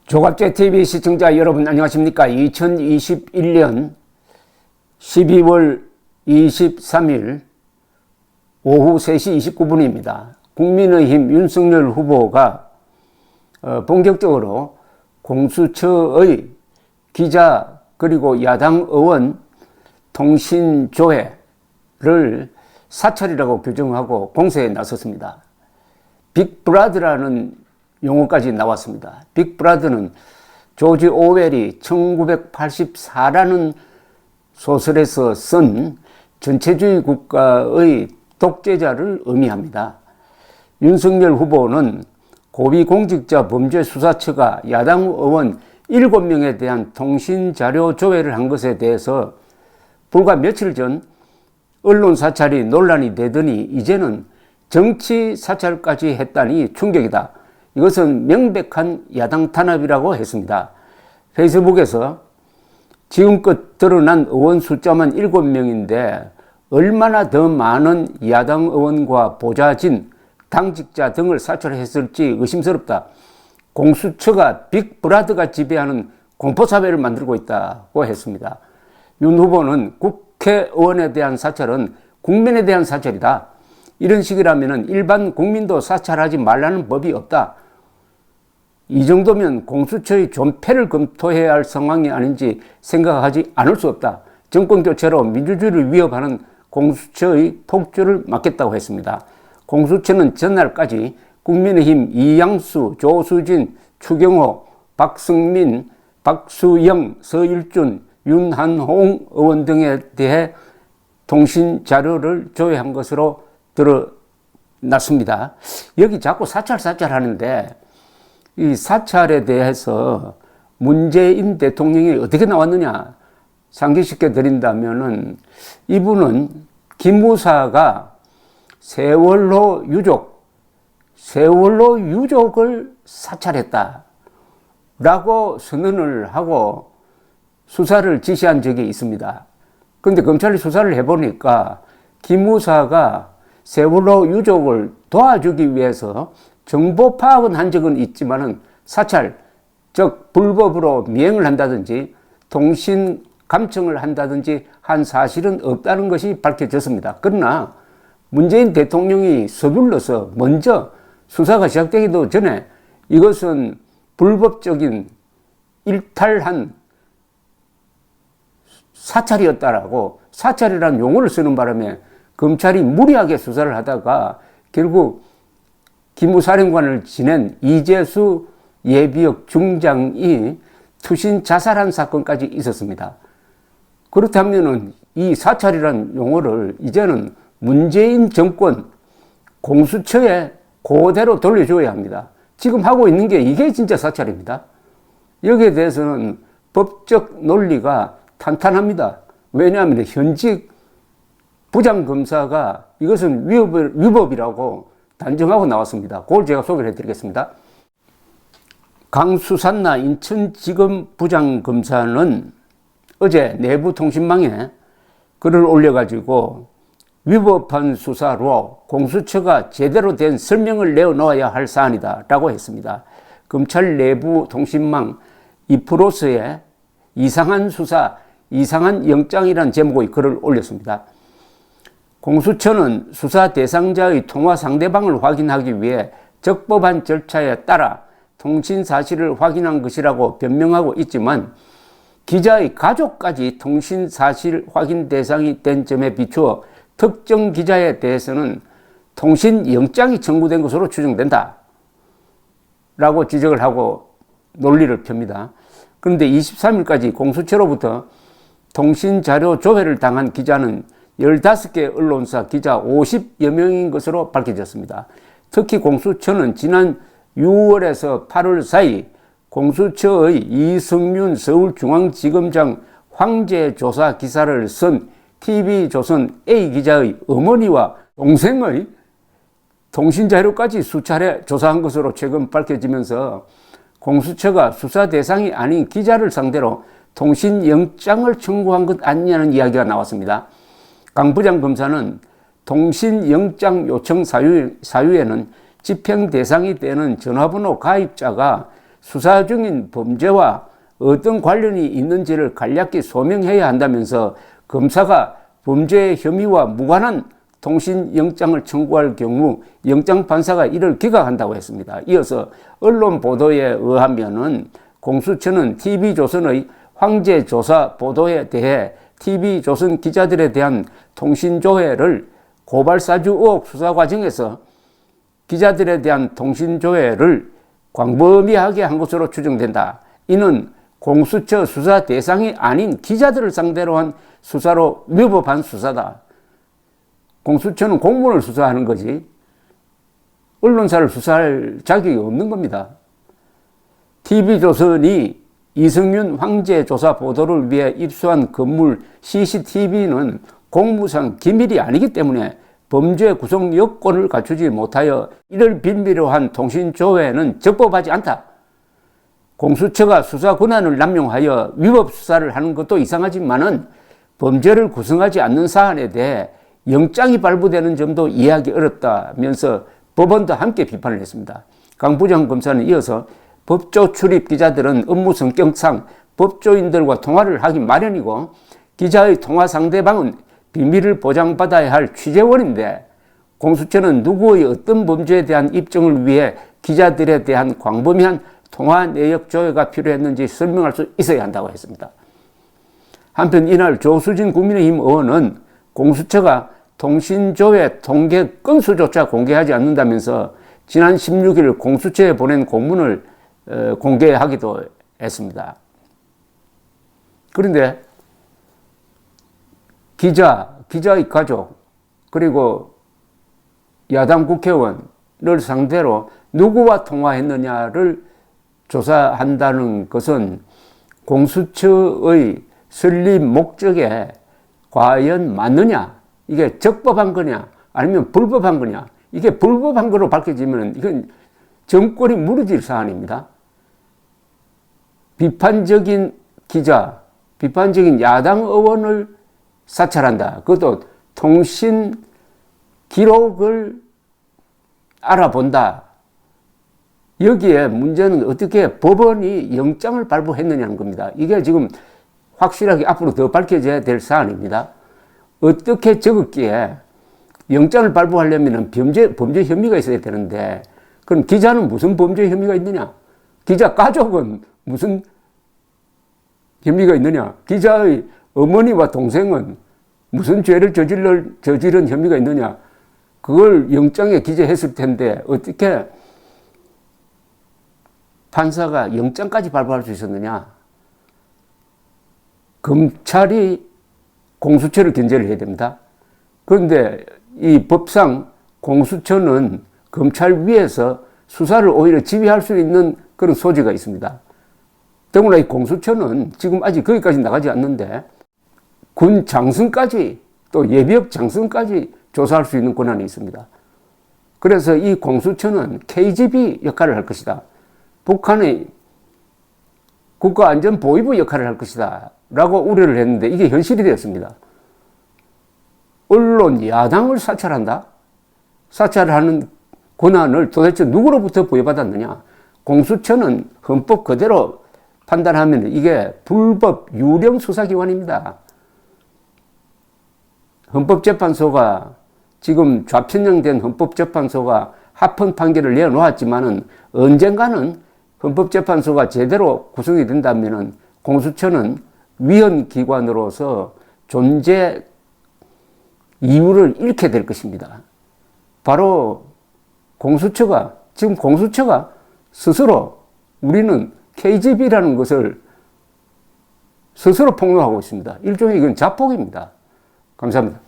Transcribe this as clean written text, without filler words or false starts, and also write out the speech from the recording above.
조갑제TV 시청자 여러분 안녕하십니까. 2021년 12월 23일 오후 3시 29분입니다. 국민의힘 윤석열 후보가 본격적으로 공수처의 기자 그리고 야당 의원 통신조회를 사찰이라고 규정하고 공세에 나섰습니다. 빅브라더라는 용어까지 나왔습니다. 빅브라더는 조지 오웰이 1984라는 소설에서 쓴 전체주의 국가의 독재자를 의미합니다. 윤석열 후보는 고위공직자범죄수사처가 야당 의원 7명에 대한 통신자료 조회를 한 것에 대해서 불과 며칠 전 언론 사찰이 논란이 되더니 이제는 정치 사찰까지 했다니 충격이다. 이것은 명백한 야당 탄압이라고 했습니다. 페이스북에서 지금껏 드러난 의원 숫자만 7명인데 얼마나 더 많은 야당 의원과 보좌진, 당직자 등을 사찰했을지 의심스럽다. 공수처가 빅브라더가 지배하는 공포사회를 만들고 있다고 했습니다. 윤 후보는 국회의원에 대한 사찰은 국민에 대한 사찰이다. 이런 식이라면 일반 국민도 사찰하지 말라는 법이 없다. 이 정도면 공수처의 존폐를 검토해야 할 상황이 아닌지 생각하지 않을 수 없다. 정권교체로 민주주의를 위협하는 공수처의 폭주를 막겠다고 했습니다. 공수처는 전날까지 국민의힘 이양수, 조수진, 추경호, 박승민, 박수영, 서일준, 윤한홍 의원 등에 대해 통신자료를 조회한 것으로 드러났습니다. 여기 자꾸 사찰 하는데 이 사찰에 대해서 문재인 대통령이 어떻게 나왔느냐 상기시켜 드린다면은 이분은 김무사가 세월호 유족을 사찰했다라고 선언을 하고 수사를 지시한 적이 있습니다. 그런데 검찰이 수사를 해보니까 김무사가 세월호 유족을 도와주기 위해서 정보 파악은 한 적은 있지만은 사찰, 즉 불법으로 미행을 한다든지 통신 감청을 한다든지 한 사실은 없다는 것이 밝혀졌습니다. 그러나 문재인 대통령이 서둘러서 먼저 수사가 시작되기도 전에 이것은 불법적인 일탈한 사찰이었다라고 사찰이라는 용어를 쓰는 바람에 검찰이 무리하게 수사를 하다가 결국 기무사령관을 지낸 이재수 예비역 중장이 투신 자살한 사건까지 있었습니다. 그렇다면 이 사찰이라는 용어를 이제는 문재인 정권 공수처에 그대로 돌려줘야 합니다. 지금 하고 있는 게 이게 진짜 사찰입니다. 여기에 대해서는 법적 논리가 탄탄합니다. 왜냐하면 현직 부장검사가 이것은 위법이라고 단정하고 나왔습니다. 그걸 제가 소개를 해드리겠습니다. 강수산나 인천지검 부장검사는 어제 내부통신망에 글을 올려가지고 위법한 수사로 공수처가 제대로 된 설명을 내어놓아야 할 사안이다 라고 했습니다. 검찰 내부통신망 2%의 이상한 수사, 이상한 영장이라는 제목의 글을 올렸습니다. 공수처는 수사 대상자의 통화 상대방을 확인하기 위해 적법한 절차에 따라 통신 사실을 확인한 것이라고 변명하고 있지만 기자의 가족까지 통신 사실 확인 대상이 된 점에 비추어 특정 기자에 대해서는 통신 영장이 청구된 것으로 추정된다 라고 지적을 하고 논리를 펴니다. 그런데 23일까지 공수처로부터 통신자료 조회를 당한 기자는 15개 언론사 기자 50여 명인 것으로 밝혀졌습니다. 특히 공수처는 지난 6월에서 8월 사이 공수처의 이승윤 서울중앙지검장 황제 조사 기사를 쓴 TV조선 A 기자의 어머니와 동생의 통신자료까지 수차례 조사한 것으로 최근 밝혀지면서 공수처가 수사 대상이 아닌 기자를 상대로 통신영장을 청구한 것 아니냐는 이야기가 나왔습니다. 강 부장검사는 통신영장 요청 사유에는 집행 대상이 되는 전화번호 가입자가 수사 중인 범죄와 어떤 관련이 있는지를 간략히 소명해야 한다면서 검사가 범죄 혐의와 무관한 통신영장을 청구할 경우 영장판사가 이를 기각한다고 했습니다. 이어서 언론 보도에 의하면은 공수처는 TV조선의 황제조사 보도에 대해 TV조선 기자들에 대한 통신조회를 고발사주 의혹 수사 과정에서 기자들에 대한 통신조회를 광범위하게 한 것으로 추정된다. 이는 공수처 수사 대상이 아닌 기자들을 상대로 한 수사로 위법한 수사다. 공수처는 공무원을 수사하는 거지 언론사를 수사할 자격이 없는 겁니다. TV조선이 이성윤 황제 조사 보도를 위해 입수한 건물 CCTV는 공무상 기밀이 아니기 때문에 범죄 구성 여건을 갖추지 못하여 이를 빌미로 한 통신조회는 적법하지 않다. 공수처가 수사 권한을 남용하여 위법 수사를 하는 것도 이상하지만은 범죄를 구성하지 않는 사안에 대해 영장이 발부되는 점도 이해하기 어렵다면서 법원도 함께 비판을 했습니다. 강 부장검사는 이어서 법조 출입 기자들은 업무 성격상 법조인들과 통화를 하기 마련이고 기자의 통화 상대방은 비밀을 보장받아야 할 취재원인데 공수처는 누구의 어떤 범죄에 대한 입증을 위해 기자들에 대한 광범위한 통화 내역 조회가 필요했는지 설명할 수 있어야 한다고 했습니다. 한편 이날 조수진 국민의힘 의원은 공수처가 통신조회 통계 건수조차 공개하지 않는다면서 지난 16일 공수처에 보낸 공문을 공개하기도 했습니다. 그런데 기자의 가족, 그리고 야당 국회의원을 상대로 누구와 통화했느냐를 조사한다는 것은 공수처의 설립 목적에 과연 맞느냐, 이게 적법한 거냐, 아니면 불법한 거냐, 이게 불법한 거로 밝혀지면 이건 정권이 무너질 사안입니다. 비판적인 기자, 비판적인 야당 의원을 사찰한다. 그것도 통신 기록을 알아본다. 여기에 문제는 어떻게 법원이 영장을 발부했느냐는 겁니다. 이게 지금 확실하게 앞으로 더 밝혀져야 될 사안입니다. 어떻게 적었기에 영장을 발부하려면 범죄 혐의가 있어야 되는데, 그럼 기자는 무슨 범죄 혐의가 있느냐? 기자 가족은 무슨 혐의가 있느냐? 기자의 어머니와 동생은 무슨 죄를 저지른 혐의가 있느냐? 그걸 영장에 기재했을 텐데 어떻게 판사가 영장까지 발부할 수 있었느냐? 검찰이 공수처를 견제를 해야 됩니다. 그런데 이 법상 공수처는 검찰 위에서 수사를 오히려 지휘할 수 있는 그런 소지가 있습니다. 더구나 이 공수처는 지금 아직 거기까지 나가지 않는데 군 장성까지 또 예비역 장성까지 조사할 수 있는 권한이 있습니다. 그래서 이 공수처는 KGB 역할을 할 것이다. 북한의 국가안전보위부 역할을 할 것이다 라고 우려를 했는데 이게 현실이 되었습니다. 언론, 야당을 사찰한다? 사찰하는 권한을 도대체 누구로부터 부여받았느냐? 공수처는 헌법 그대로 판단하면 이게 불법 유령 수사기관입니다. 헌법재판소가 지금 좌편향된 헌법재판소가 합헌 판결을 내놓았지만은 언젠가는 헌법재판소가 제대로 구성이 된다면은 공수처는 위헌기관으로서 존재 이유를 잃게 될 것입니다. 바로 지금 공수처가 스스로 우리는 KGB라는 것을 스스로 폭로하고 있습니다. 일종의 이건 자폭입니다. 감사합니다.